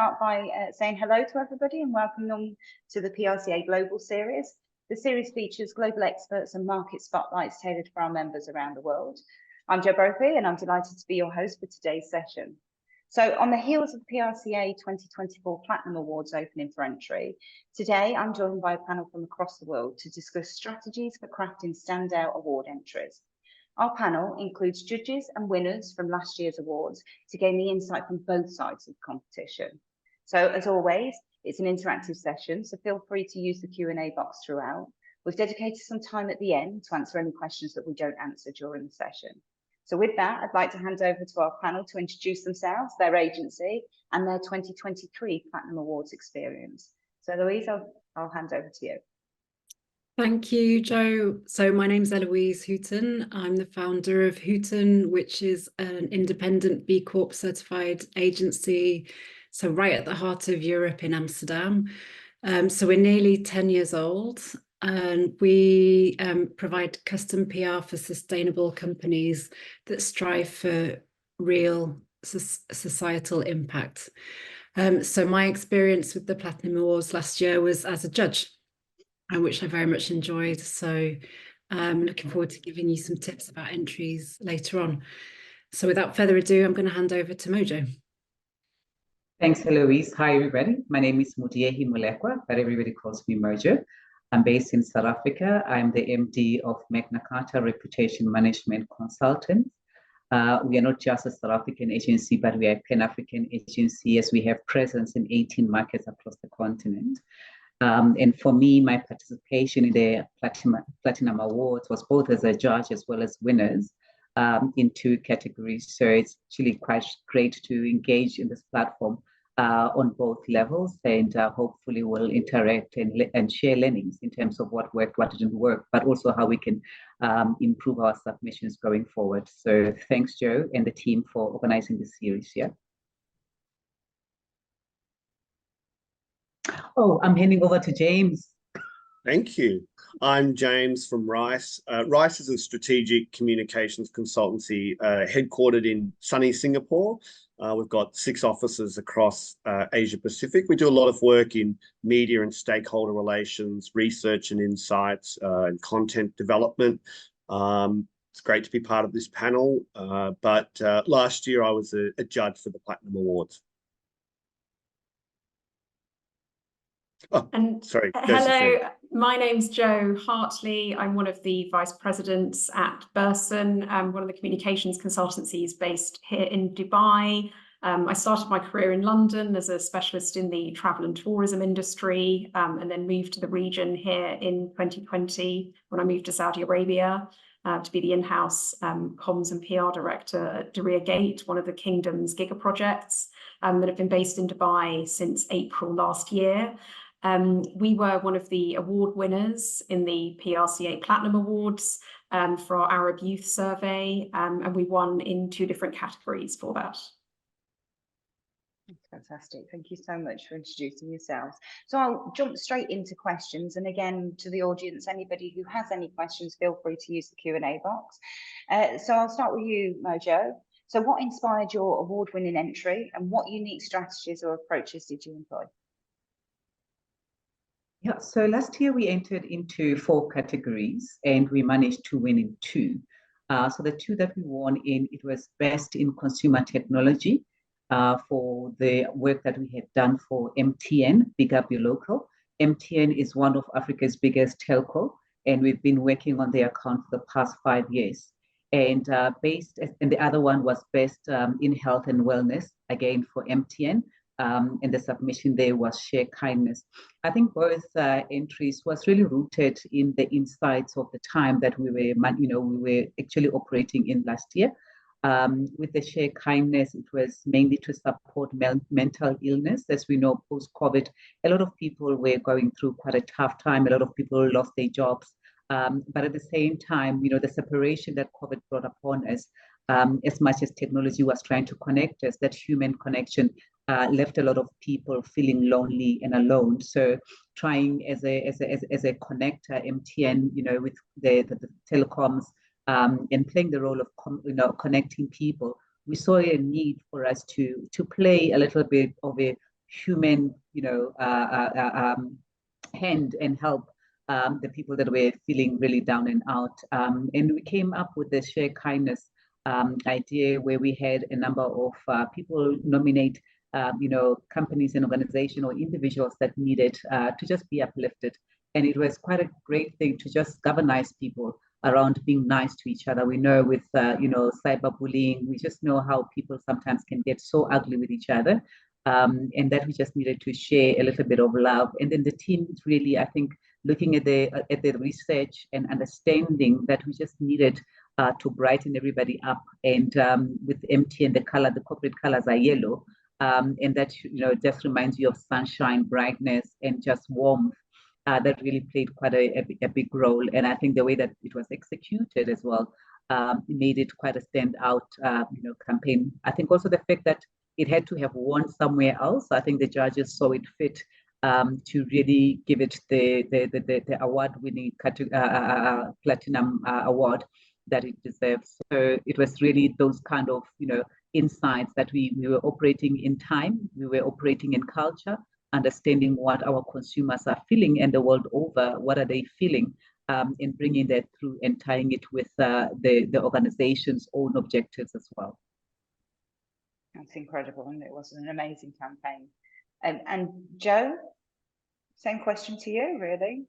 start by saying hello to everybody and welcome them to the PRCA Global Series. The series features global experts and market spotlights tailored for our members around the world. I'm Jo Brophy and I'm delighted to be your host for today's session. So on the heels of the PRCA 2024 Platinum Awards opening for entry, today I'm joined by a panel from across the world to discuss strategies for crafting standout award entries. Our panel includes judges and winners from last year's awards to gain the insight from both sides of the competition. So as always, it's an interactive session, so feel free to use the Q&A box throughout. We've dedicated some time at the end to answer any questions that we don't answer during the session. So with that, I'd like to hand over to our panel to introduce themselves, their agency, and their 2023 Platinum Awards experience. So Héloïse, I'll hand over to you. Thank you, Jo. So my name's Héloïse Hooton. I'm the founder of Hooton, which is an independent B Corp certified agency, so right at the heart of Europe in Amsterdam. So we're nearly 10 years old, and we provide custom PR for sustainable companies that strive for real societal impact. So my experience with the Platinum Awards last year was as a judge, which I very much enjoyed. So I'm looking forward to giving you some tips about entries later on. So without further ado, I'm going to hand over to Mojo. Thanks, Héloïse. Hi, everybody. My name is Moliehi Molekoa, but everybody calls me Mojo. I'm based in South Africa. I'm the MD of Magna Carta Reputation Management Consultants. We are not just a South African agency, but we are a Pan-African agency as we have presence in 18 markets across the continent. And for me, my participation in the Platinum Awards was both as a judge as well as winners in 2 categories. So it's actually quite great to engage in this platform on both levels, and hopefully we'll interact and share learnings in terms of what worked, what didn't work, but also how we can improve our submissions going forward. So thanks, Jo and the team for organizing this series here. Oh, I'm handing over to James. Thank you. I'm James from Rice. Rice is a strategic communications consultancy headquartered in sunny Singapore. We've got 6 offices across Asia Pacific. We do a lot of work in media and stakeholder relations, research and insights, and content development. It's great to be part of this panel. But last year I was a judge for the Platinum Awards. Oh, and sorry. Hello, my name's Jo Hartley. I'm one of the vice presidents at Brasher, one of the communications consultancies based here in Dubai. I started my career in London as a specialist in the travel and tourism industry, and then moved to the region here in 2020 when I moved to Saudi Arabia to be the in-house comms and PR director at Diriyah Gate, one of the kingdom's giga projects that have been based in Dubai since April last year. We were one of the award winners in the PRCA Platinum Awards for our Arab Youth Survey, and we won in 2 different categories for that. Fantastic. Thank you so much for introducing yourselves. So I'll jump straight into questions. And again, to the audience, anybody who has any questions, feel free to use the Q&A box. So I'll start with you, Mojo. So what inspired your award-winning entry and what unique strategies or approaches did you employ? Yeah, so last year we entered into 4 categories and we managed to win in 2. So the 2 that we won in, it was best in consumer technology for the work that we had done for MTN, Big Up Your Local. MTN is one of Africa's biggest telco, and we've been working on their account for the past 5 years. And the other one was best in health and wellness, again for MTN. And the submission there was share kindness. I think both entries was really rooted in the insights of the time that we were actually operating in last year. With the share kindness, it was mainly to support mental illness. As we know, post-COVID, a lot of people were going through quite a tough time. A lot of people lost their jobs. But at the same time, the separation that COVID brought upon us, as much as technology was trying to connect us, that human connection left a lot of people feeling lonely and alone. So trying as a connector, MTN, with the telecoms, and playing the role of connecting people, we saw a need for us to play a little bit of a human, hand and help the people that were feeling really down and out. And we came up with the share kindness idea, where we had a number of people nominate companies and organizations or individuals that needed to just be uplifted. And it was quite a great thing to just galvanize people around being nice to each other. We know with cyberbullying, we just know how people sometimes can get so ugly with each other, and that we just needed to share a little bit of love. And then the team is really, I think, looking at the research and understanding that we just needed to brighten everybody up. And with MTN, the corporate colors are yellow, and that just reminds you of sunshine, brightness, and just warmth. That really played quite a big role. And I think the way that it was executed as well made it quite a standout campaign. I think also the fact that it had to have won somewhere else. I think the judges saw it fit to really give it the award-winning platinum award that it deserves. So it was really those kind of insights that we were operating in time, we were operating in culture, understanding what our consumers are feeling, and the world over, what are they feeling, and bringing that through and tying it with the organization's own objectives as well. That's incredible, and it was an amazing campaign. And Jo, same question to you, really.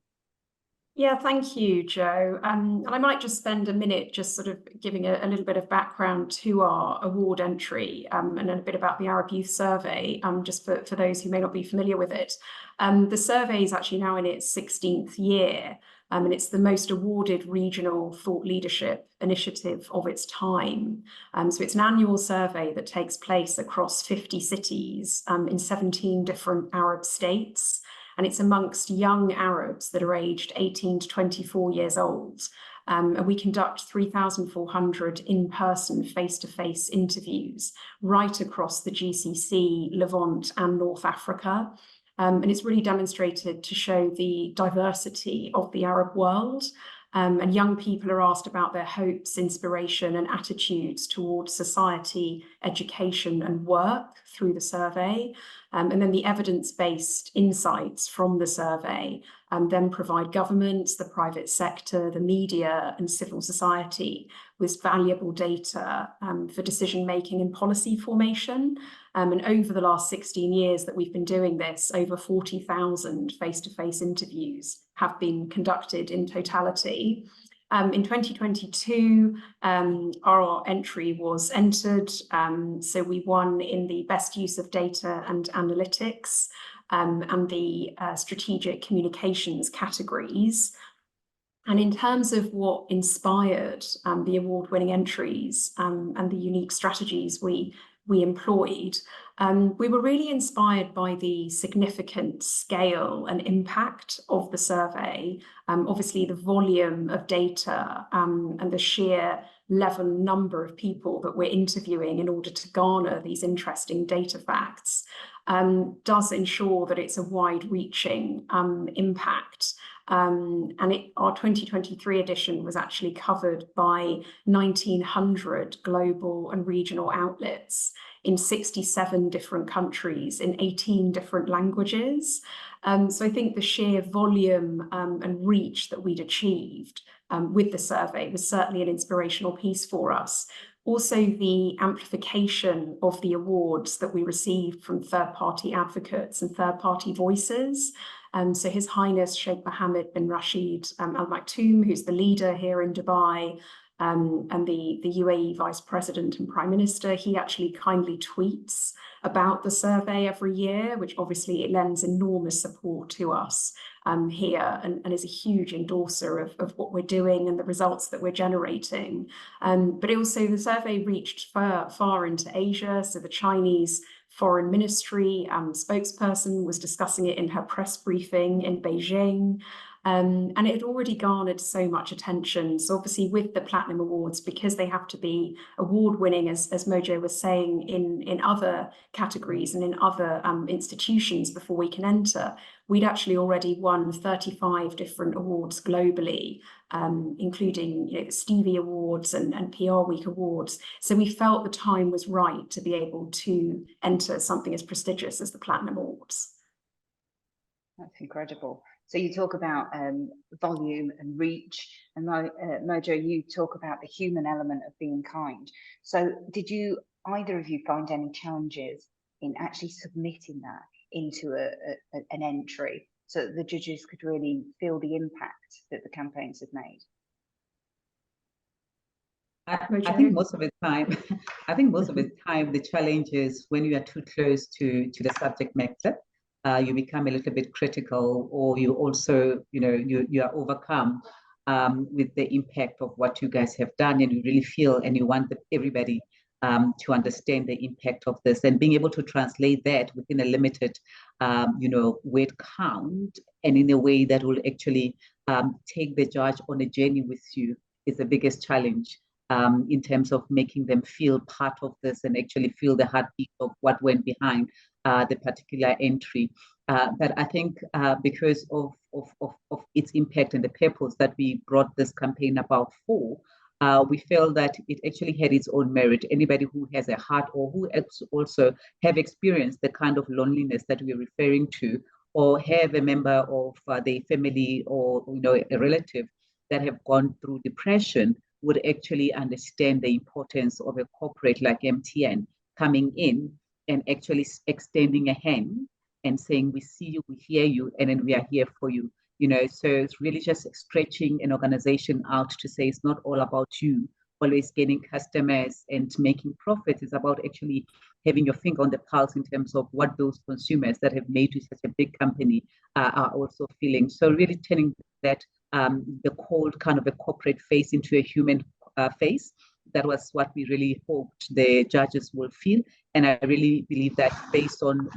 Yeah, thank you, Jo. And I might just spend a minute just sort of giving a little bit of background to our award entry and a bit about the Arab Youth Survey, just for those who may not be familiar with it. The survey is actually now in its 16th year, and it's the most awarded regional thought leadership initiative of its time. So it's an annual survey that takes place across 50 cities in 17 different Arab states. And it's amongst young Arabs that are aged 18 to 24 years old. And we conduct 3,400 in-person, face-to-face interviews right across the GCC, Levant, and North Africa. And it's really demonstrated to show the diversity of the Arab world. And young people are asked about their hopes, inspiration, and attitudes towards society, education, and work through the survey. And then the evidence-based insights from the survey then provide governments, the private sector, the media, and civil society with valuable data for decision-making and policy formation. And over the last 16 years that we've been doing this, over 40,000 face-to-face interviews have been conducted in totality. In 2022, our entry was entered, so we won in the best use of data and analytics and the strategic communications categories. And in terms of what inspired the award-winning entries and the unique strategies we employed, we were really inspired by the significant scale and impact of the survey, obviously the volume of data and the sheer level number of people that we're interviewing in order to garner these interesting data facts does ensure that it's a wide-reaching impact. And our 2023 edition was actually covered by 1,900 global and regional outlets in 67 different countries in 18 different languages. So I think the sheer volume and reach that we'd achieved with the survey was certainly an inspirational piece for us. Also, the amplification of the awards that we received from third-party advocates and third-party voices. So His Highness Sheikh Mohammed bin Rashid Al Maktoum, who's the leader here in Dubai, and the UAE Vice President and Prime Minister, he actually kindly tweets about the survey every year, which obviously it lends enormous support to us here and is a huge endorser of what we're doing and the results that we're generating. But also the survey reached far into Asia, so the Chinese Foreign Ministry spokesperson was discussing it in her press briefing in Beijing. And it had already garnered so much attention. So obviously with the Platinum Awards, because they have to be award-winning, as Mojo was saying, in other categories and in other institutions before we can enter, we'd actually already won 35 different awards globally, including the Stevie Awards and PR Week Awards. So we felt the time was right to be able to enter something as prestigious as the Platinum Awards. That's incredible. So you talk about volume and reach, and Mojo, you talk about the human element of being kind. So did you, either of you, find any challenges in actually submitting that into an entry so that the judges could really feel the impact that the campaigns have made? I think most of the time, the challenge is when you are too close to the subject matter. You become a little bit critical, or you also, you are overcome with the impact of what you guys have done, and you really feel and you want everybody to understand the impact of this, and being able to translate that within a limited, word count, and in a way that will actually take the judge on a journey with you is the biggest challenge. In terms of making them feel part of this and actually feel the heartbeat of what went behind the particular entry. But I think because of its impact and the purpose that we brought this campaign about for, we felt that it actually had its own merit. Anybody who has a heart, or who also have experienced the kind of loneliness that we're referring to, or have a member of their family or a relative that have gone through depression, would actually understand the importance of a corporate like MTN coming in and actually extending a hand and saying, we see you, we hear you, and then we are here for you. So it's really just stretching an organization out to say it's not all about you always gaining customers and making profits. It's about actually having your finger on the pulse in terms of what those consumers that have made you such a big company are also feeling. So really turning that the cold kind of a corporate face into a human face. That was what we really hoped the judges will feel. And I really believe that based on,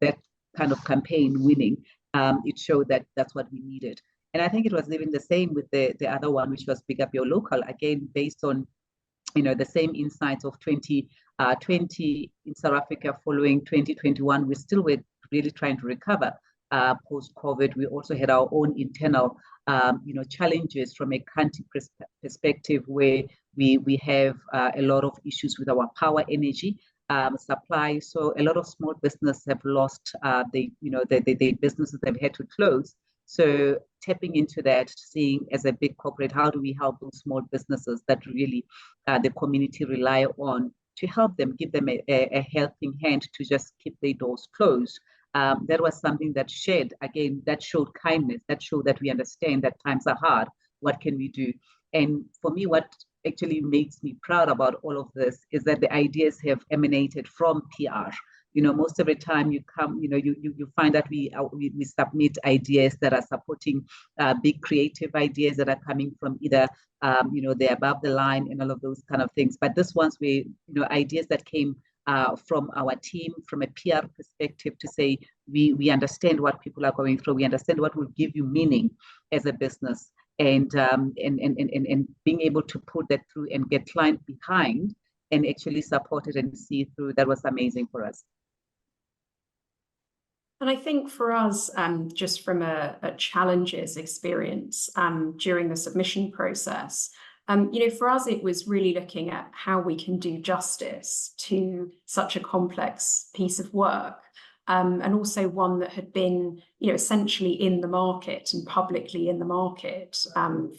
that kind of campaign winning, it showed that that's what we needed. And I think it was even the same with the other one, which was Pick Up Your Local, again, based on, the same insights of 2020 in South Africa following 2021. We still were really trying to recover post-COVID. We also had our own internal challenges from a country perspective, where we have a lot of issues with our power energy supply. So a lot of small businesses have lost the businesses they've had to close. So tapping into that, seeing as a big corporate, how do we help those small businesses that really the community rely on, to help them, give them a helping hand to just keep their doors closed. That was something that that showed kindness, that showed that we understand that times are hard. What can we do? And for me, what actually makes me proud about all of this is that the ideas have emanated from PR. Most of the time you come, you find that we submit ideas that are supporting big creative ideas that are coming from either, they're above the line and all of those kind of things. But this one's where, ideas that came from our team, from a PR perspective, to say we understand what people are going through, we understand what will give you meaning as a business, and being able to put that through and get client behind and actually support it and see it through. That was amazing for us. And I think for us, just from a challenges experience during the submission process, for us, it was really looking at how we can do justice to such a complex piece of work, and also one that had been, essentially in the market and publicly in the market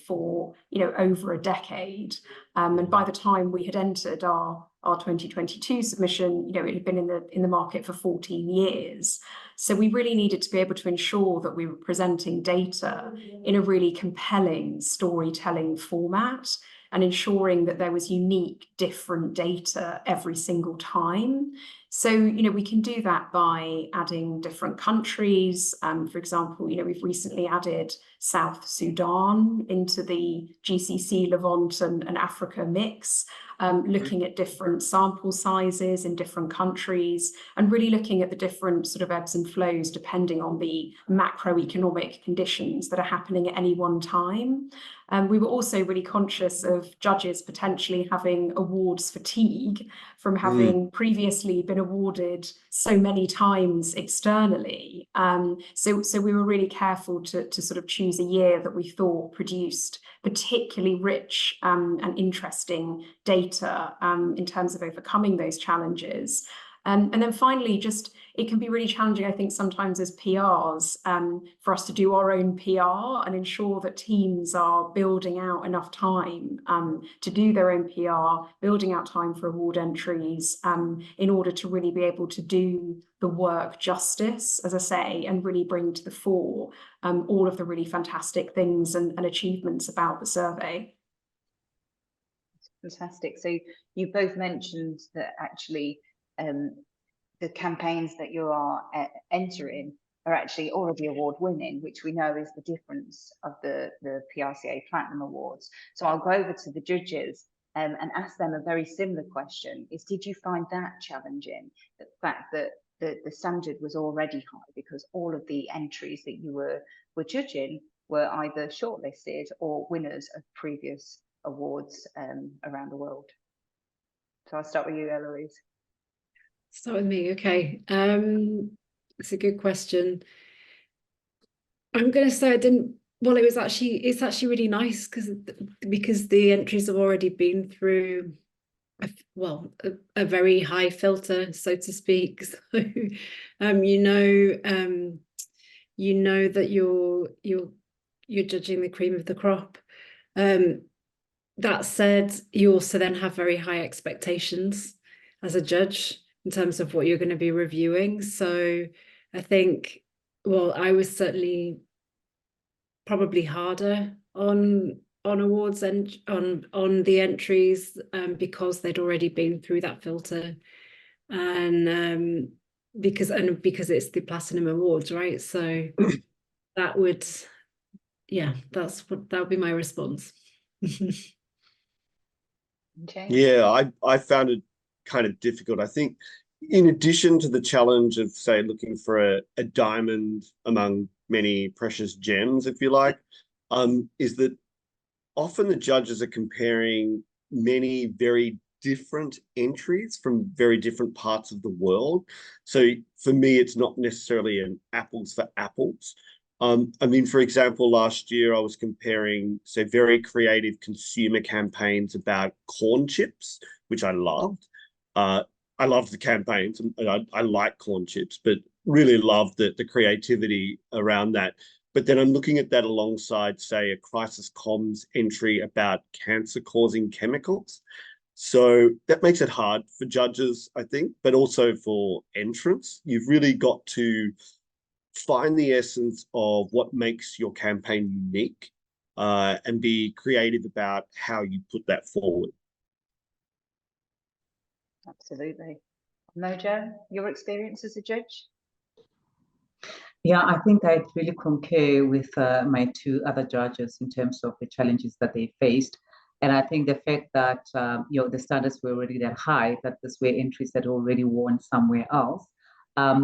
for, over a decade. And by the time we had entered our 2022 submission, it had been in the market for 14 years. So we really needed to be able to ensure that we were presenting data in a really compelling storytelling format, and ensuring that there was unique, different data every single time. So, you know, we can do that by adding different countries. For example, you know, we've recently added South Sudan into the GCC, Levant and Africa mix, looking at different sample sizes in different countries and really looking at the different sort of ebbs and flows depending on the macroeconomic conditions that are happening at any one time. We were also really conscious of judges potentially having awards fatigue from having previously been awarded so many times externally. So we were really careful to sort of choose a year that we thought produced particularly rich and interesting data in terms of overcoming those challenges. And then finally, just it can be really challenging, I think, sometimes as PRs for us to do our own PR and ensure that teams are building out enough time to do their own PR, building out time for award entries in order to really be able to do the work justice, as I say, and really bring to the fore all of the really fantastic things and achievements about the survey. Fantastic. So you both mentioned that actually the campaigns that you are entering are actually already award winning, which we know is the difference of the PRCA Platinum Awards. So I'll go over to the judges and ask them a very similar question, is did you find that challenging? The fact that the standard was already high because all of the entries that you were judging were either shortlisted or winners of previous awards around the world. So I'll start with you, Héloïse. Start with me, okay. It's a good question. I'm going to say I didn't. Well, it's actually really nice because the entries have already been through a very high filter, so to speak. So you know that you're judging the cream of the crop. That said, you also then have very high expectations as a judge in terms of what you're going to be reviewing. So I think, well, I was certainly probably harder on awards and on the entries because they'd already been through that filter, and because it's the Platinum Awards, right? So that would be my response. Yeah, I found it kind of difficult. I think in addition to the challenge of, say, looking for a diamond among many precious gems, if you like, is that often the judges are comparing many very different entries from very different parts of the world. So for me, it's not necessarily an apples for apples. I mean, for example, last year I was comparing, say, very creative consumer campaigns about corn chips, which I loved. I loved the campaigns, and I like corn chips, but really loved the creativity around that. But then I'm looking at that alongside, say, a crisis comms entry about cancer-causing chemicals. So that makes it hard for judges, I think, but also for entrants. You've really got to find the essence of what makes your campaign unique and be creative about how you put that forward. Absolutely. Mojo, your experience as a judge? Yeah, I think I really concur with my two other judges in terms of the challenges that they faced. And I think the fact that the standards were already that high, that this were entries that already won somewhere else,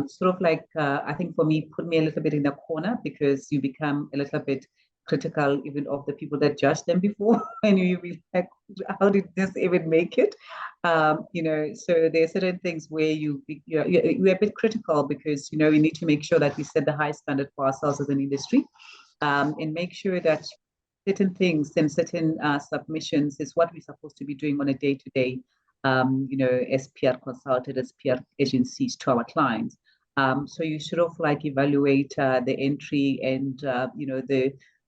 sort of like, I think for me, put me a little bit in the corner because you become a little bit critical even of the people that judged them before, and you be like, how did this even make it? So there are certain things where you're a bit critical because we need to make sure that we set the high standard for ourselves as an industry, and make sure that certain things and certain submissions is what we're supposed to be doing on a day-to-day, as PR consultants, as PR agencies to our clients. So you sort of like evaluate the entry and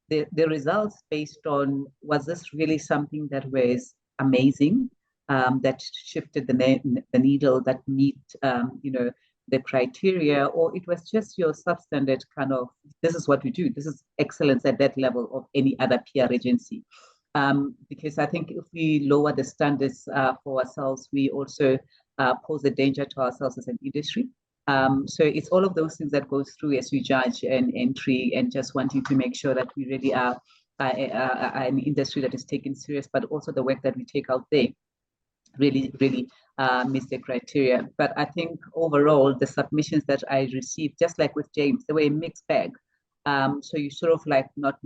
the results based on, was this really something that was amazing, that shifted the needle, that meet the criteria, or it was just your substandard kind of, this is what we do, this is excellence at that level of any other PR agency. Because I think if we lower the standards for ourselves, we also pose a danger to ourselves as an industry. So it's all of those things that goes through as we judge an entry and just wanting to make sure that we really are an industry that is taken serious, but also the work that we take out there really meets the criteria. But I think overall, the submissions that I received, just like with James, they were a mixed bag. So you sort of like not,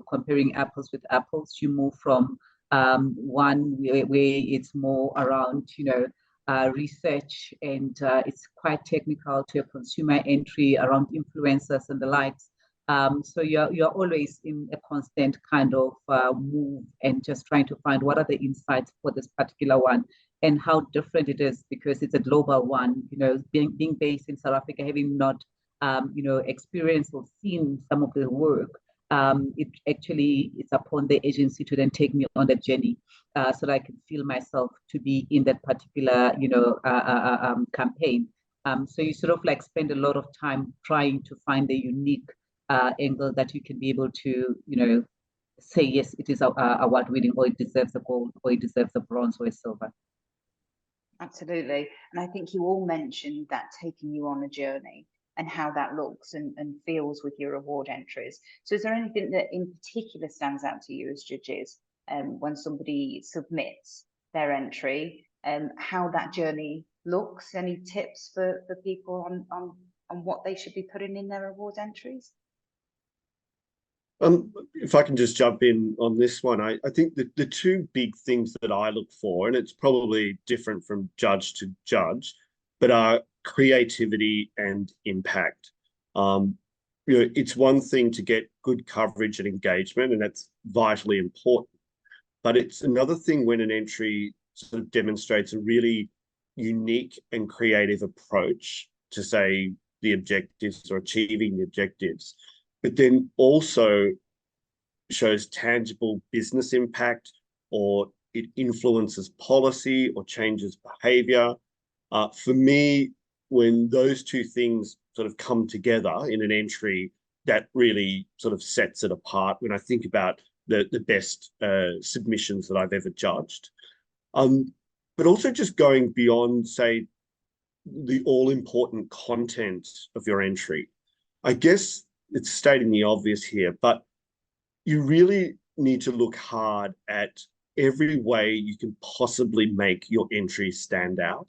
comparing apples with apples. You move from one where it's more around, research and it's quite technical, to a consumer entry around influencers and the likes. So you're always in a constant kind of move and just trying to find what are the insights for this particular one and how different it is, because it's a global one. Being based in South Africa, having not experienced or seen some of the work, it's upon the agency to then take me on that journey, so that I can feel myself to be in that particular campaign. So you sort of like spend a lot of time trying to find the unique angle that you can be able to say yes, it is award winning, or it deserves a gold, or it deserves a bronze or a silver. Absolutely. And I think you all mentioned that taking you on a journey and how that looks and feels with your award entries. So is there anything that in particular stands out to you as judges when somebody submits their entry, how that journey looks? Any tips for people on what they should be putting in their award entries? If I can just jump in on this one, I think that the two big things that I look for, and it's probably different from judge to judge, but are creativity and impact. It's one thing to get good coverage and engagement, and that's vitally important. But it's another thing when an entry sort of demonstrates a really unique and creative approach to, say, the objectives or achieving the objectives, but then also shows tangible business impact, or it influences policy or changes behavior. For me, when those two things sort of come together in an entry, that really sort of sets it apart when I think about the best submissions that I've ever judged. But also just going beyond, say, the all-important content of your entry. I guess it's stating the obvious here, but you really need to look hard at every way you can possibly make your entry stand out.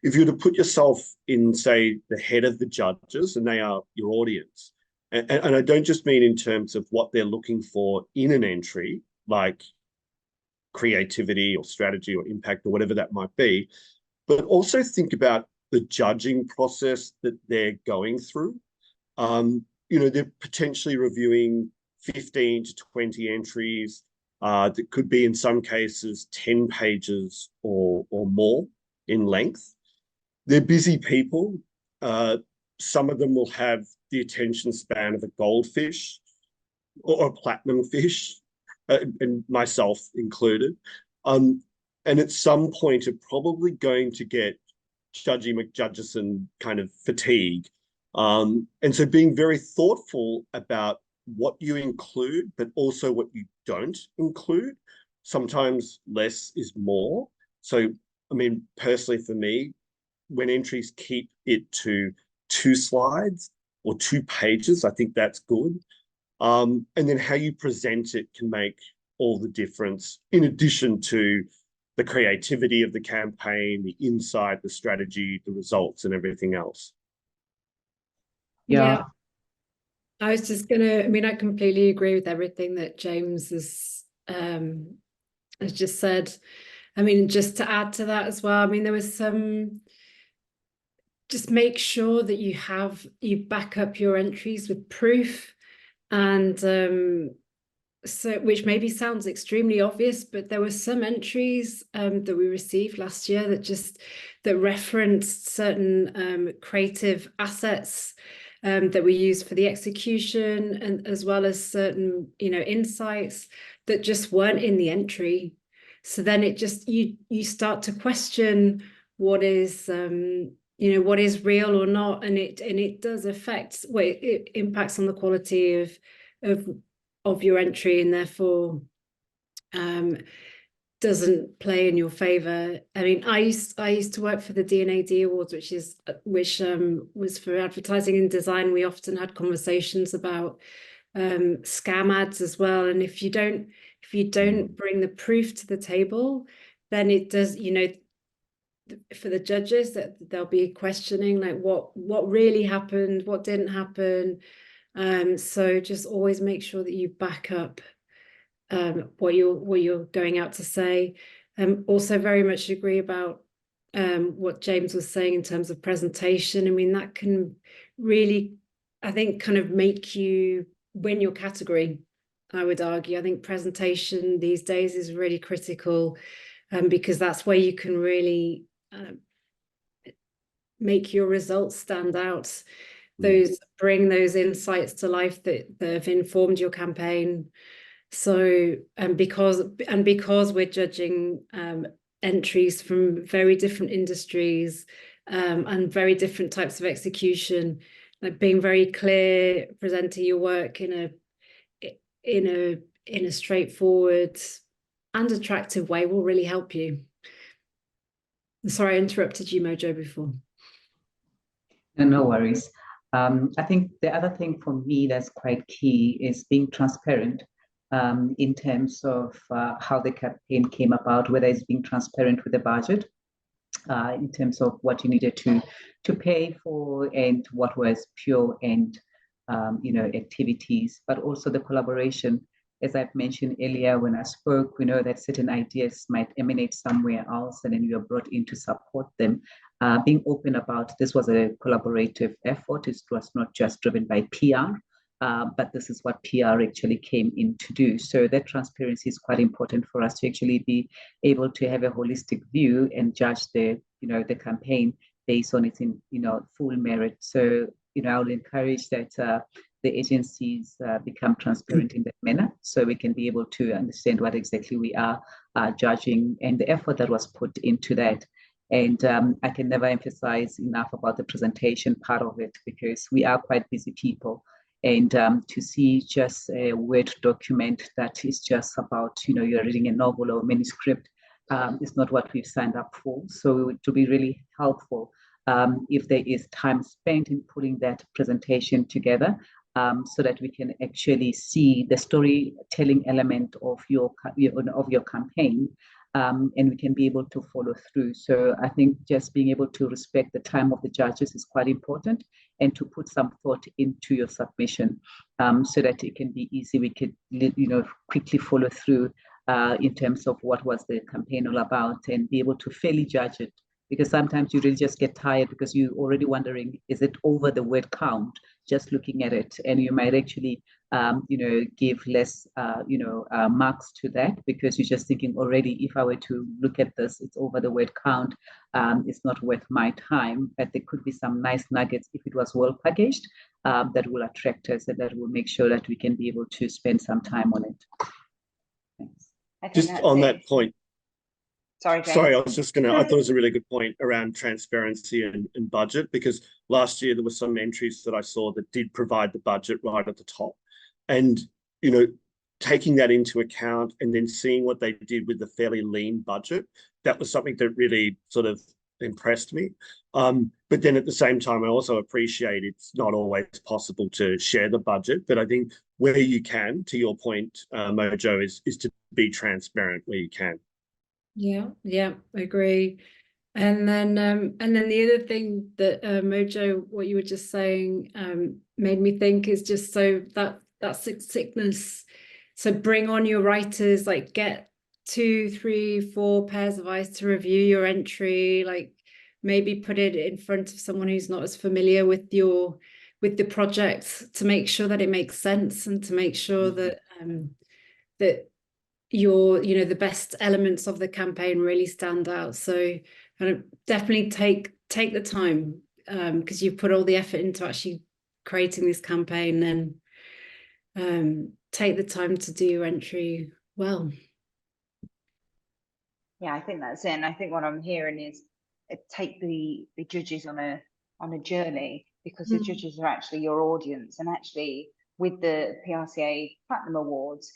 If you were to put yourself in, say, the head of the judges, and they are your audience, and I don't just mean in terms of what they're looking for in an entry, like creativity or strategy or impact or whatever that might be, but also think about the judging process that they're going through. They're potentially reviewing 15 to 20 entries that could be, in some cases, 10 pages or more in length. They're busy people. Some of them will have the attention span of a goldfish or a platinum fish, and myself included. And at some point, are probably going to get Judgy McJudgeson kind of fatigue. And so being very thoughtful about what you include, but also what you don't include. Sometimes less is more. So, I mean, personally for me, when entries keep it to 2 slides or 2 pages, I think that's good. And then how you present it can make all the difference, in addition to the creativity of the campaign, the insight, the strategy, the results, and everything else. Yeah. I was just I completely agree with everything that James has just said. I mean, just to add to that as well, there was some, just make sure that you back up your entries with proof. And so, which maybe sounds extremely obvious, but there were some entries that we received last year that referenced certain creative assets that we use for the execution, and as well as certain insights that just weren't in the entry. So then it just you start to question what is what is real or not, and it does affect, it impacts on the quality of your entry, and therefore doesn't play in your favor. I mean, I used to work for the D&AD Awards, which was for advertising and design. We often had conversations about scam ads as well. And if you don't bring the proof to the table, then it does, you know, for the judges, that they'll be questioning like what really happened, what didn't happen. So just always make sure that you back up what you're going out to say. Also very much agree about what James was saying in terms of presentation. I mean, that can really, I think, kind of make you win your category, I would argue. I think presentation these days is really critical, because that's where you can really make your results stand out. Bring those insights to life that have informed your campaign. So, because we're judging entries from very different industries and very different types of execution, like being very clear, presenting your work in a straightforward and attractive way will really help you. Sorry, I interrupted you, Mojo, before. No worries. I think the other thing for me that's quite key is being transparent in terms of how the campaign came about, whether it's being transparent with the budget, in terms of what you needed to pay for and what was pure and activities, but also the collaboration. As I've mentioned earlier when I spoke, we know that certain ideas might emanate somewhere else and then you are brought in to support them. Being open about this was a collaborative effort. It was not just driven by PR, but this is what PR actually came in to do. So that transparency is quite important for us to actually be able to have a holistic view and judge the campaign based on its full merit. So I would encourage that the agencies become transparent in that manner, so we can be able to understand what exactly we are judging and the effort that was put into that. And I can never emphasize enough about the presentation part of it, because we are quite busy people. And to see just a Word document that is just about, you're reading a novel or manuscript is not what we've signed up for. So it would be really helpful if there is time spent in putting that presentation together, so that we can actually see the storytelling element of your campaign, and we can be able to follow through. So I think just being able to respect the time of the judges is quite important, and to put some thought into your submission, so that it can be easy. We could quickly follow through in terms of what was the campaign all about, and be able to fairly judge it. Because sometimes you really just get tired because you're already wondering, is it over the word count, just looking at it? And you might actually, give less, marks to that, because you're just thinking already, if I were to look at this, it's over the word count. It's not worth my time. But there could be some nice nuggets if it was well packaged, that will attract us and that will make sure that we can be able to spend some time on it. Thanks. Just on that point. Sorry, James. Sorry, I thought it was a really good point around transparency and budget, because last year there were some entries that I saw that did provide the budget right at the top. And, taking that into account and then seeing what they did with the fairly lean budget, that was something that really sort of impressed me. But then at the same time, I also appreciate it's not always possible to share the budget, but I think where you can, to your point, Mojo, is to be transparent where you can. Yeah, I agree. And then the other thing that Mojo, what you were just saying, made me think is just so that sickness. So bring on your writers, like get 2, 3, 4 pairs of eyes to review your entry, like maybe put it in front of someone who's not as familiar with the project, to make sure that it makes sense, and to make sure that that the best elements of the campaign really stand out. So definitely take the time, because you've put all the effort into actually creating this campaign, and take the time to do your entry well. Yeah, I think that's it. And I think what I'm hearing is take the judges on a journey, because the judges are actually your audience. And actually with the PRCA Platinum Awards,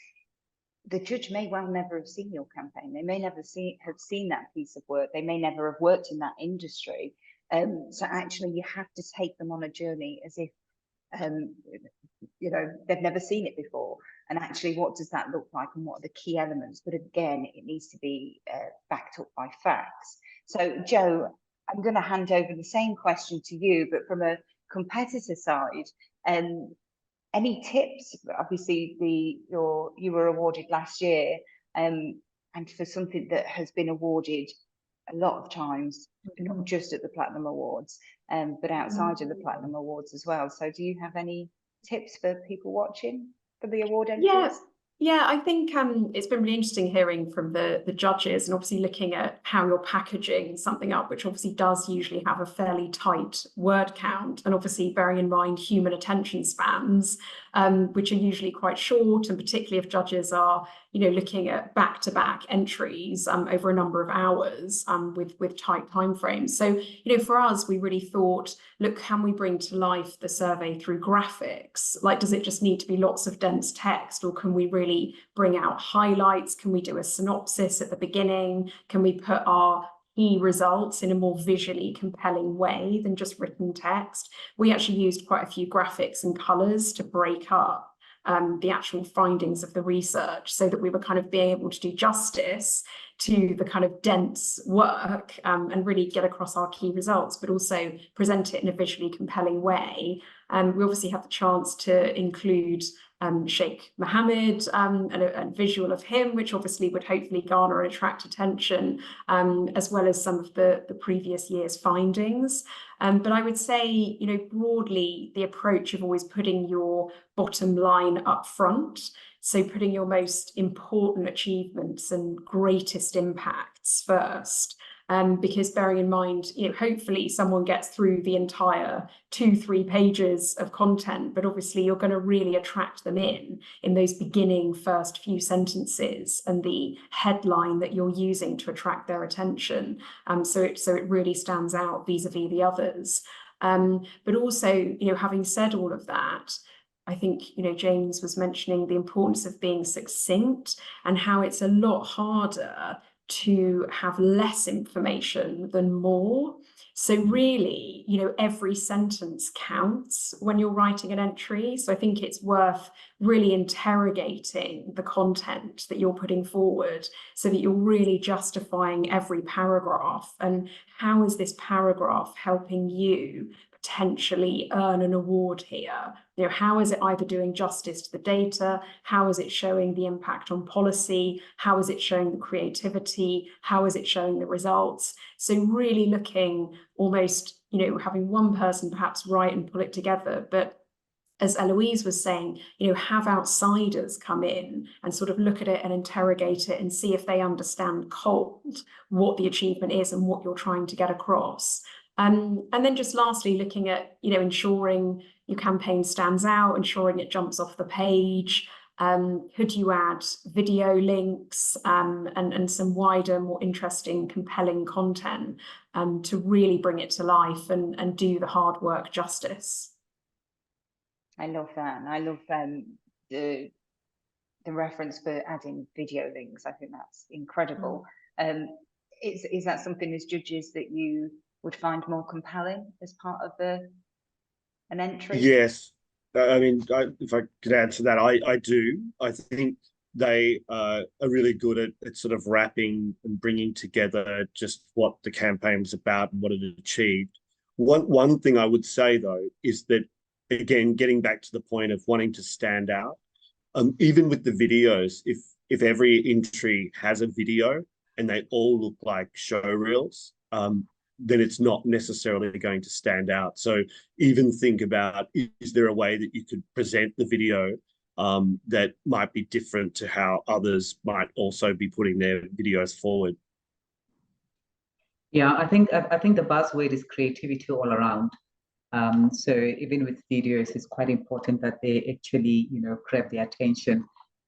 the judge may well never have seen your campaign. They may never have seen that piece of work. They may never have worked in that industry. So actually you have to take them on a journey as if, they've never seen it before. And actually, what does that look like and what are the key elements? But again, it needs to be backed up by facts. So Joe, I'm going to hand over the same question to you, but from a competitor side, any tips? Obviously, you were awarded last year, and for something that has been awarded a lot of times, not just at the Platinum Awards, but outside of the Platinum Awards as well. So do you have any tips for people watching for the award entries? Yeah, I think it's been really interesting hearing from the judges, and obviously looking at how you're packaging something up, which obviously does usually have a fairly tight word count, and obviously bearing in mind human attention spans, which are usually quite short, and particularly if judges are looking at back-to-back entries over a number of hours with tight timeframes. So for us, we really thought, look, can we bring to life the survey through graphics? Like, does it just need to be lots of dense text, or can we really bring out highlights? Can we do a synopsis at the beginning? Can we put our key results in a more visually compelling way than just written text? We actually used quite a few graphics and colors to break up the actual findings of the research, so that we were kind of being able to do justice to the kind of dense work and really get across our key results, but also present it in a visually compelling way. We obviously had the chance to include Sheikh Mohammed and a visual of him, which obviously would hopefully garner and attract attention, as well as some of the previous year's findings. But I would say, broadly, the approach of always putting your bottom line up front, so putting your most important achievements and greatest impacts first. Because bearing in mind, hopefully someone gets through the entire 2-3 pages of content, but obviously you're going to really attract them in those beginning first few sentences and the headline that you're using to attract their attention. So it really stands out vis-a-vis the others. But also, having said all of that, I think, James was mentioning the importance of being succinct and how it's a lot harder to have less information than more. So really, every sentence counts when you're writing an entry. So I think it's worth really interrogating the content that you're putting forward, so that you're really justifying every paragraph. And how is this paragraph helping you potentially earn an award here? How is it either doing justice to the data? How is it showing the impact on policy? How is it showing the creativity? How is it showing the results? So really looking almost, having one person perhaps write and pull it together, but as Héloïse was saying, have outsiders come in and sort of look at it and interrogate it and see if they understand cold what the achievement is and what you're trying to get across. And then just lastly, looking at, ensuring your campaign stands out, ensuring it jumps off the page. Could you add video links and some wider, more interesting, compelling content to really bring it to life and do the hard work justice? I love that. And I love the reference for adding video links. I think that's incredible. Is that something as judges that you would find more compelling as part of an entry? Yes. I mean, if I could answer that, I do. I think they are really good at sort of wrapping and bringing together just what the campaign was about and what it achieved. One thing I would say, though, is that, again, getting back to the point of wanting to stand out, even with the videos, if every entry has a video and they all look like show reels, then it's not necessarily going to stand out. So even think about, is there a way that you could present the video that might be different to how others might also be putting their videos forward? Yeah, I think the buzzword is creativity all around. So even with videos, it's quite important that they actually, grab the attention.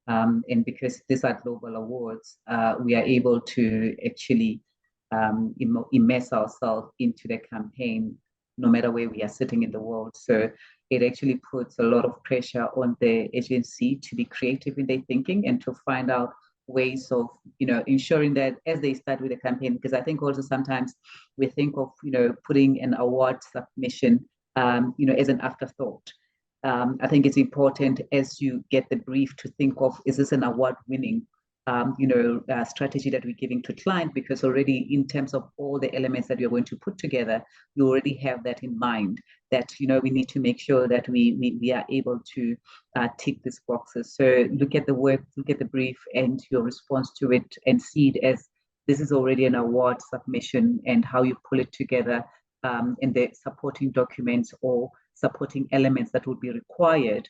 And because these are global awards, we are able to actually immerse ourselves into the campaign no matter where we are sitting in the world. So it actually puts a lot of pressure on the agency to be creative in their thinking and to find out ways of, ensuring that as they start with a campaign, because I think also sometimes we think of, putting an award submission, as an afterthought. I think it's important as you get the brief to think of, is this an award-winning strategy that we're giving to client, because already in terms of all the elements that you're going to put together, you already have that in mind, that we need to make sure that we are able to tick these boxes. So look at the work, look at the brief and your response to it, and see it as this is already an award submission, and how you pull it together in the supporting documents or supporting elements that would be required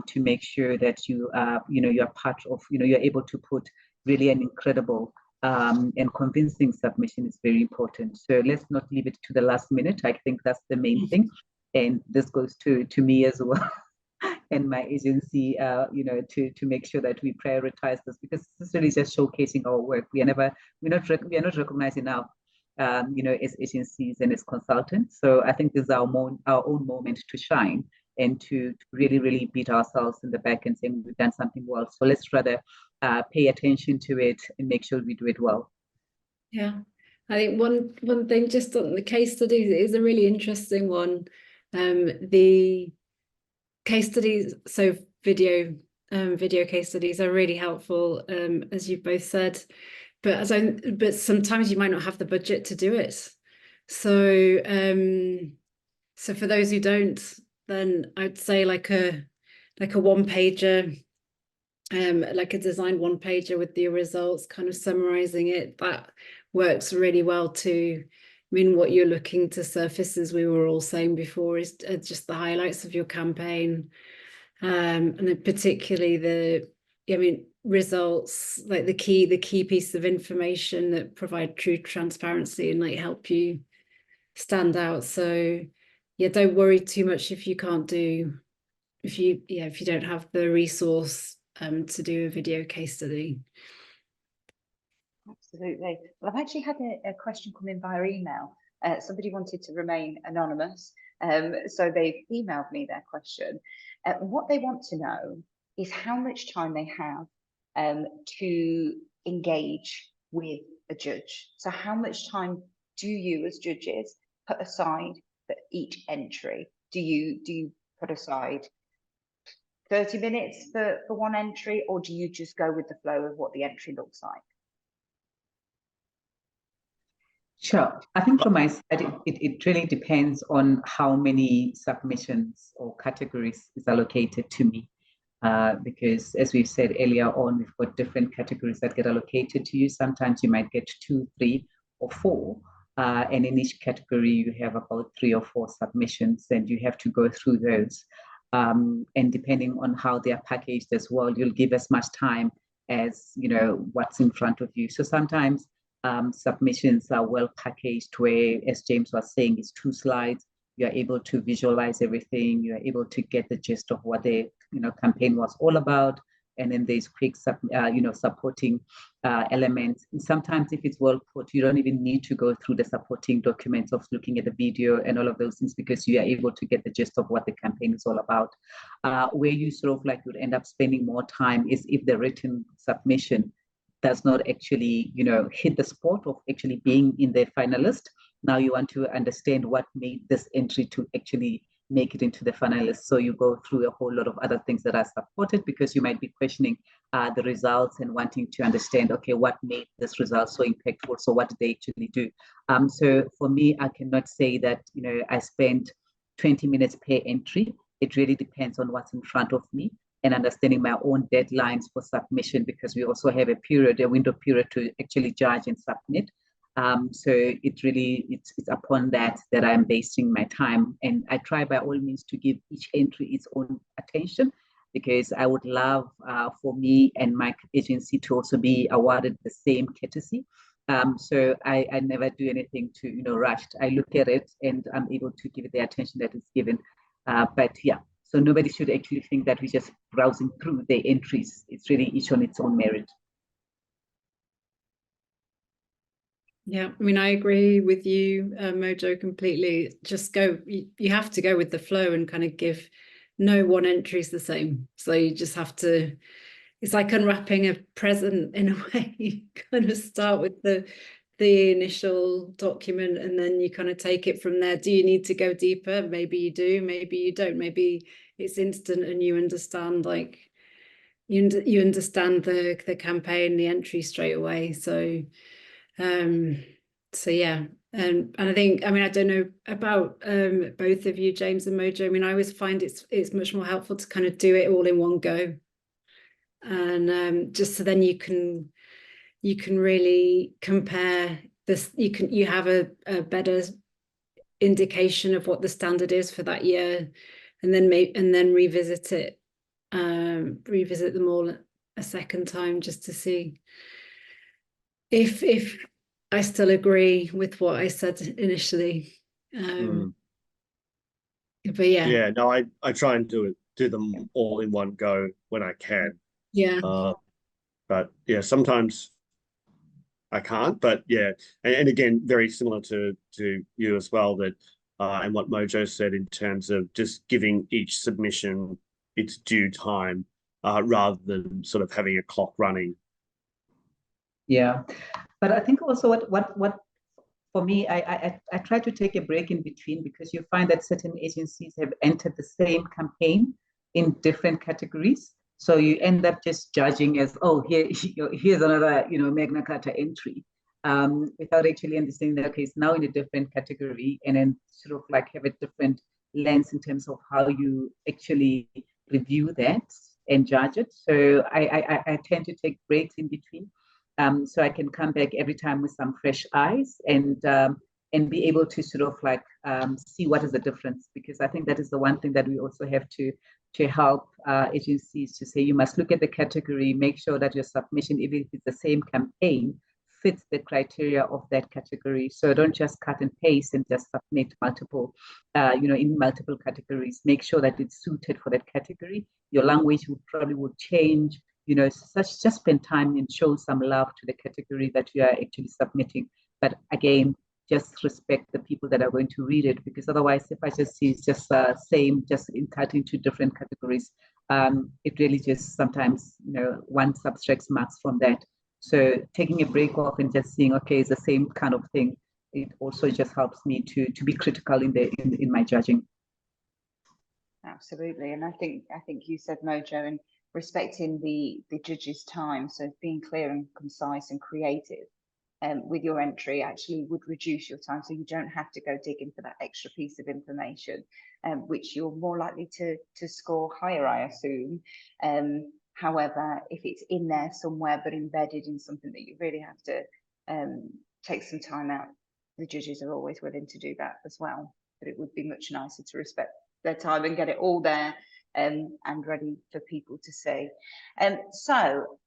to make sure that you are, you're part of, you're able to put really an incredible and convincing submission is very important. So let's not leave it to the last minute. I think that's the main thing. And this goes to me as well and my agency, to make sure that we prioritize this, because this really is just showcasing our work. We are not recognized enough, as agencies and as consultants. So I think this is our own moment to shine and to really, really beat ourselves in the back and saying we've done something well. So let's rather pay attention to it and make sure we do it well. Yeah, I think one thing just on the case studies is a really interesting one. The case studies, so video case studies are really helpful, as you both said. But sometimes you might not have the budget to do it. So so for those who don't, then I'd say like a one-pager, like a designed one-pager with the results, kind of summarizing it. That works really well too. I mean, what you're looking to surface, as we were all saying before, is just the highlights of your campaign, and then particularly results, like the key pieces of information that provide true transparency and like help you stand out. So yeah, don't worry too much if you don't have the resource to do a video case study. Absolutely. Well, I've actually had a question come in via email. Somebody wanted to remain anonymous, so they've emailed me their question. What they want to know is how much time they have to engage with a judge. So how much time do you as judges put aside for each entry? Do you put aside 30 minutes for one entry, or do you just go with the flow of what the entry looks like? Sure. I think from my side, it really depends on how many submissions or categories is allocated to me. Because as we've said earlier on, we've got different categories that get allocated to you. Sometimes you might get 2, 3, or 4. And in each category, you have about 3 or 4 submissions, and you have to go through those. And depending on how they are packaged as well, you'll give as much time as what's in front of you. So sometimes submissions are well packaged, where, as James was saying, it's 2 slides. You are able to visualize everything. You are able to get the gist of what the campaign was all about. And then there's quick supporting elements. And sometimes if it's well put, you don't even need to go through the supporting documents of looking at the video and all of those things, because you are able to get the gist of what the campaign is all about. Where you sort of would end up spending more time is if the written submission does not actually, hit the spot of actually being in the finalist. Now you want to understand what made this entry to actually make it into the finalists. So you go through a whole lot of other things that are supported, because you might be questioning the results and wanting to understand, okay, what made this result so impactful? So what did they actually do? So for me, I cannot say that, I spent 20 minutes per entry. It really depends on what's in front of me and understanding my own deadlines for submission, because we also have a window period to actually judge and submit. So it's upon that I'm basing my time, and I try by all means to give each entry its own attention, because I would love for me and my agency to also be awarded the same courtesy. So I never do anything to rushed. I look at it and I'm able to give it the attention that is given. But yeah, so nobody should actually think that we're just browsing through the entries. It's really each on its own merit. Yeah, I mean, I agree with you, Mojo, completely. Just go, you have to go with the flow and kind of give, no one entry is the same. So you just have to, it's like unwrapping a present in a way. You kind of start with the initial document and then you kind of take it from there. Do you need to go deeper? Maybe you do, maybe you don't. Maybe it's instant and you understand, like, you understand the campaign, the entry straight away. So yeah, and I think, I mean, I don't know about both of you, James and Mojo. I mean, I always find it's much more helpful to kind of do it all in one go, and just so then you can really compare this. You have a better indication of what the standard is for that year, and then revisit it, revisit them all a second time just to see if I still agree with what I said initially. But yeah. Yeah, no, I try and do them all in one go when I can. Yeah. But yeah, sometimes I can't. But yeah, and again, very similar to you as well, that and what Mojo said in terms of just giving each submission its due time, rather than sort of having a clock running. Yeah, but I think also what for me, I try to take a break in between, because you find that certain agencies have entered the same campaign in different categories. So you end up just judging as, oh, here's another, Magna Carta entry, without actually understanding that, okay, it's now in a different category, and then sort of like have a different lens in terms of how you actually review that and judge it. So I tend to take breaks in between. So I can come back every time with some fresh eyes and be able to sort of like see what is the difference, because I think that is the one thing that we also have to help agencies to say, you must look at the category, make sure that your submission, even if it's the same campaign, fits the criteria of that category. So don't just cut and paste and just submit multiple, in multiple categories. Make sure that it's suited for that category. Your language probably will change. Just spend time and show some love to the category that you are actually submitting. But again, just respect the people that are going to read it, because otherwise, if I just see it's just same, just cut into different categories, it really just sometimes, one subtracts marks from that. So taking a break off and just seeing, okay, it's the same kind of thing. It also just helps me to be critical in my judging. Absolutely, and I think you said, Mojo, and respecting the judge's time, so being clear and concise and creative with your entry actually would reduce your time, so you don't have to go digging for that extra piece of information, which you're more likely to score higher, I assume. However, if it's in there somewhere but embedded in something that you really have to take some time out, the judges are always willing to do that as well. But it would be much nicer to respect their time and get it all there and ready for people to see. So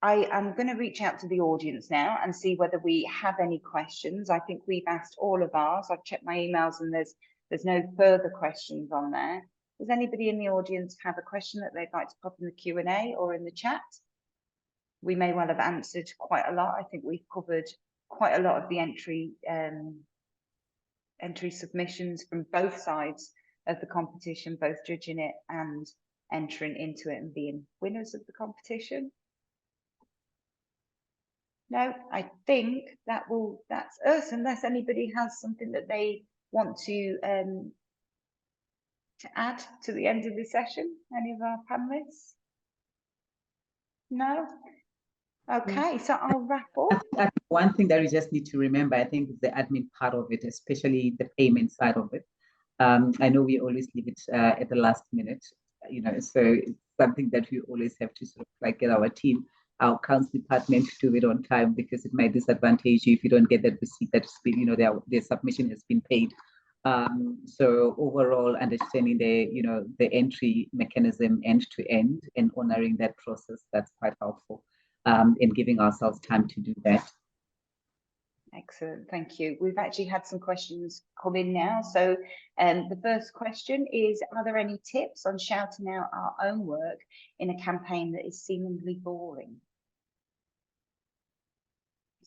I am going to reach out to the audience now and see whether we have any questions. I think we've asked all of ours. I've checked my emails and there's no further questions on there. Does anybody in the audience have a question that they'd like to pop in the Q&A or in the chat? We may well have answered quite a lot. I think we've covered quite a lot of the entry submissions from both sides of the competition, both judging it and entering into it and being winners of the competition. No, I think that's us, unless anybody has something that they want to add to the end of the session. Any of our panelists? No? Okay, so I'll wrap up. One thing that we just need to remember, I think, is the admin part of it, especially the payment side of it. I know we always leave it at the last minute, so it's something that we always have to sort of like get our team, our accounts department to do it on time, because it might disadvantage you if you don't get that receipt that's been, their submission has been paid. So overall, understanding the entry mechanism end to end and honoring that process, that's quite helpful, in giving ourselves time to do that. Excellent, thank you. We've actually had some questions come in now. So the first question is, are there any tips on shouting out our own work in a campaign that is seemingly boring?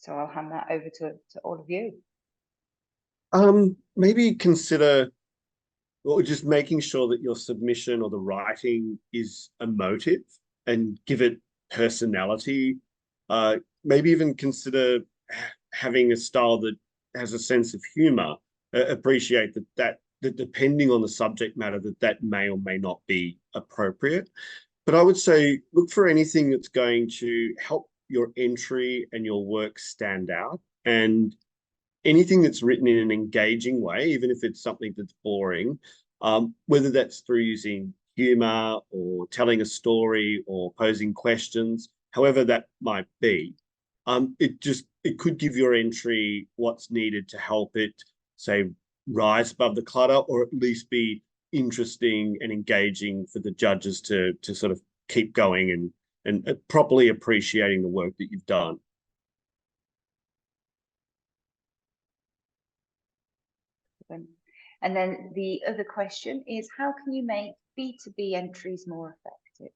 So I'll hand that over to all of you. Maybe consider, or just making sure that your submission or the writing is emotive and give it personality. Maybe even consider having a style that has a sense of humor. Appreciate that depending on the subject matter, that may or may not be appropriate. But I would say look for anything that's going to help your entry and your work stand out, and anything that's written in an engaging way, even if it's something that's boring, whether that's through using humor or telling a story or posing questions, however that might be. It could give your entry what's needed to help it, say, rise above the clutter, or at least be interesting and engaging for the judges to sort of keep going and properly appreciating the work that you've done. And then the other question is, how can you make B2B entries more effective?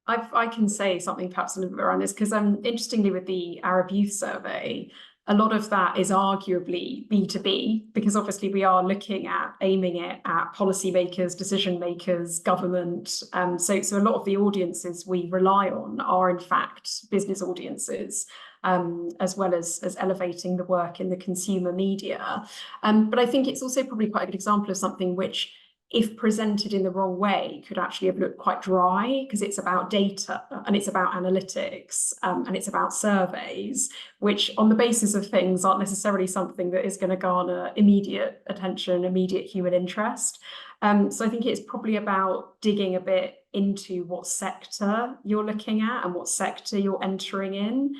I can say something perhaps a little bit around this, because interestingly with the Arab Youth Survey, a lot of that is arguably B2B, because obviously we are looking at aiming it at policymakers, decision makers, government. So a lot of the audiences we rely on are in fact business audiences, as well as elevating the work in the consumer media. But I think it's also probably quite a good example of something which, if presented in the wrong way, could actually have looked quite dry, because it's about data and it's about analytics and it's about surveys, which on the basis of things aren't necessarily something that is going to garner immediate attention, immediate human interest. So I think it's probably about digging a bit into what sector you're looking at and what sector you're entering in,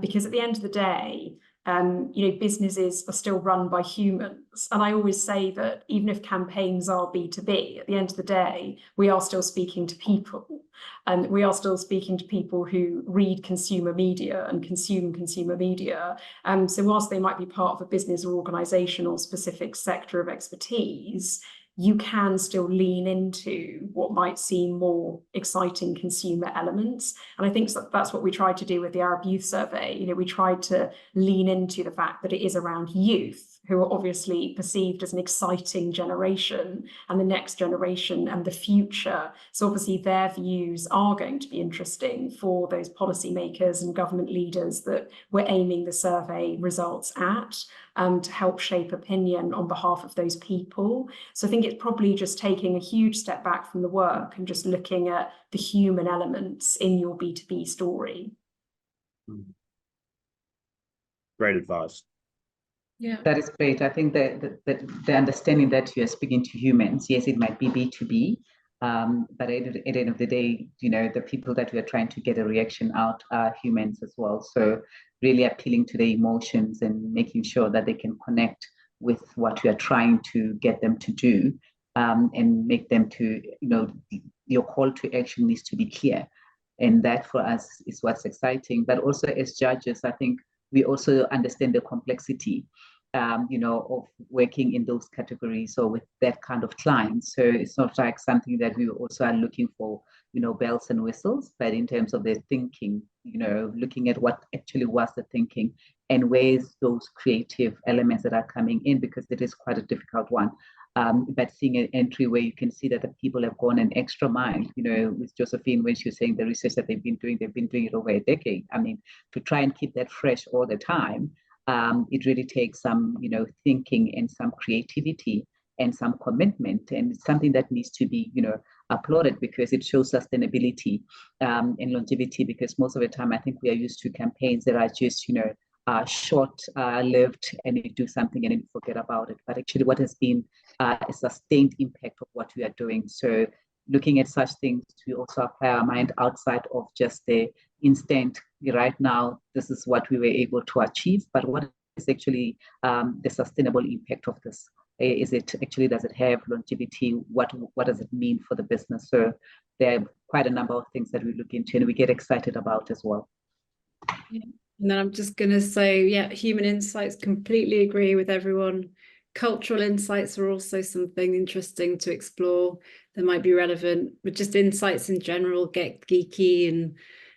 because at the end of the day, businesses are still run by humans. And I always say that even if campaigns are B2B, at the end of the day, we are still speaking to people. And we are still speaking to people who read consumer media and consume consumer media. So whilst they might be part of a business or organisation or specific sector of expertise, you can still lean into what might seem more exciting consumer elements. And I think that's what we tried to do with the Arab Youth Survey. We tried to lean into the fact that it is around youth, who are obviously perceived as an exciting generation and the next generation and the future. So obviously their views are going to be interesting for those policymakers and government leaders that we're aiming the survey results at, to help shape opinion on behalf of those people. So I think it's probably just taking a huge step back from the work and just looking at the human elements in your B2B story. Great advice. Yeah. That is great. I think that the understanding that you're speaking to humans, yes, it might be B2B, but at the end of the day, the people that we are trying to get a reaction out are humans as well. So really appealing to their emotions and making sure that they can connect with what we are trying to get them to do, and make them to, your call to action needs to be clear. And that for us is what's exciting. But also as judges, I think we also understand the complexity, of working in those categories or with that kind of clients. So it's not like something that we also are looking for, bells and whistles, but in terms of their thinking, looking at what actually was the thinking and where's those creative elements that are coming in, because it is quite a difficult one. But seeing an entry where you can see that the people have gone an extra mile, with Josephine, when she was saying the research that they've been doing it over a decade. I mean, to try and keep that fresh all the time, it really takes some, thinking and some creativity and some commitment. And it's something that needs to be, applauded, because it shows sustainability and longevity, because most of the time I think we are used to campaigns that are just, short-lived, and you do something and then you forget about it. But actually what has been a sustained impact of what we are doing. So looking at such things, we also apply our mind outside of just the instant, right now, this is what we were able to achieve, but what is actually the sustainable impact of this? Is it actually, does it have longevity? What does it mean for the business? So there are quite a number of things that we look into and we get excited about as well. Yeah. And then I'm just going to say, human insights, completely agree with everyone. Cultural insights are also something interesting to explore that might be relevant, but just insights in general, get geeky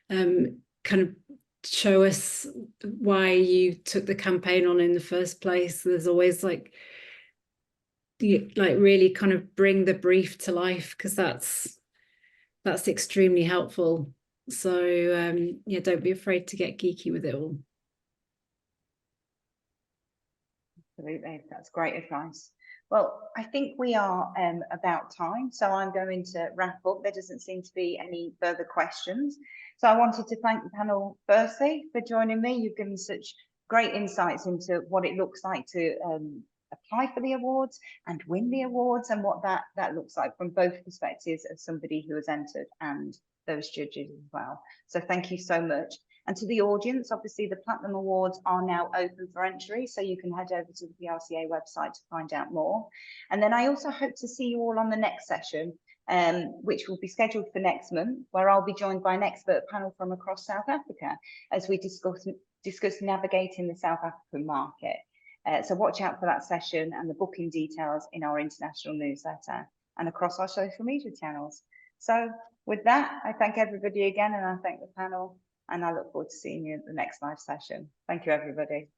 and kind of show us why you took the campaign on in the first place. There's always like really kind of bring the brief to life, because that's extremely helpful. So yeah, don't be afraid to get geeky with it all. Absolutely, that's great advice. Well, I think we are about time, so I'm going to wrap up. There doesn't seem to be any further questions. So I wanted to thank the panel firstly for joining me. You've given such great insights into what it looks like to apply for the awards and win the awards, and what that looks like from both perspectives of somebody who has entered and those judges as well. So thank you so much. And to the audience, obviously the Platinum Awards are now open for entry, so you can head over to the PRCA website to find out more. And then I also hope to see you all on the next session, which will be scheduled for next month, where I'll be joined by an expert panel from across South Africa as we discuss navigating the South African market. So watch out for that session and the booking details in our international newsletter and across our social media channels. So with that, I thank everybody again, and I thank the panel, and I look forward to seeing you at the next live session. Thank you, everybody.